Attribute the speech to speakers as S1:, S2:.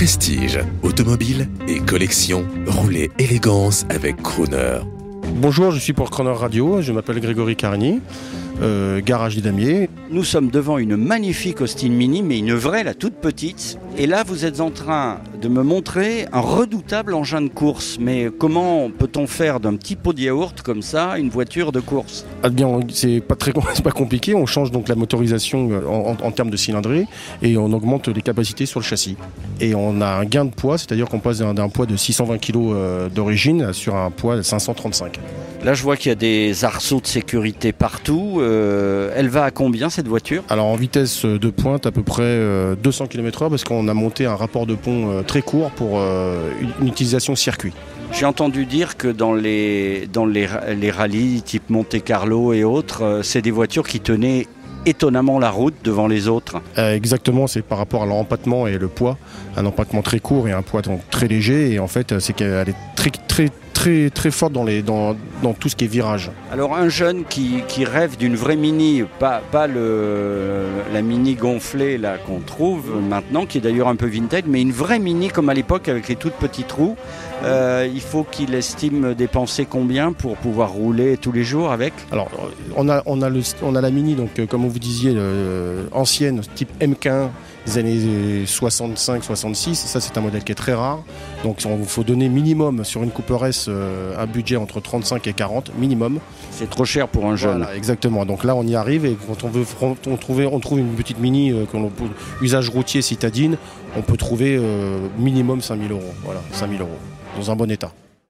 S1: Prestige, automobile et collection, roulez élégance avec Crooner.
S2: Bonjour, je suis pour Crooner Radio, je m'appelle Grégory Carigny, garage du Damier.
S3: Nous sommes devant une magnifique Austin Mini, mais une vraie, la toute petite. Et là, vous êtes en train de me montrer un redoutable engin de course. Mais comment peut-on faire d'un petit pot de yaourt comme ça une voiture de course ?
S2: Ah bien, c'est pas compliqué, on change donc la motorisation en termes de cylindrée et on augmente les capacités sur le châssis. Et on a un gain de poids, c'est-à-dire qu'on passe d'un poids de 620 kg d'origine sur un poids de 535.
S3: Là, je vois qu'il y a des arceaux de sécurité partout. Elle va à combien cette voiture ?
S2: Alors en vitesse de pointe à peu près 200 km/h parce qu'on a monté un rapport de pont très court pour une utilisation circuit.
S3: J'ai entendu dire que dans les rallyes type Monte Carlo et autres, c'est des voitures qui tenaient étonnamment la route devant les autres.
S2: Exactement, c'est par rapport à leur empattement et le poids. Un empattement très court et un poids donc très léger. Et en fait, c'est qu'elle est très forte dans tout ce qui est virage.
S3: Alors un jeune qui rêve d'une vraie Mini, pas la Mini gonflée là qu'on trouve maintenant, qui est d'ailleurs un peu vintage, mais une vraie Mini comme à l'époque avec les toutes petites roues, il faut qu'il estime dépenser combien pour pouvoir rouler tous les jours avec ?
S2: Alors on a la Mini, donc comme vous disiez, ancienne, type MK1 des années 65-66, ça c'est un modèle qui est très rare, donc il faut donner minimum sur une Cooper S un budget entre 35 et 40 minimum.
S3: C'est trop cher pour un jeune.
S2: Voilà, exactement, donc là on y arrive et quand on trouve une petite Mini usage routier citadine, on peut trouver minimum 5 000 €, voilà, 5 000 € dans un bon état.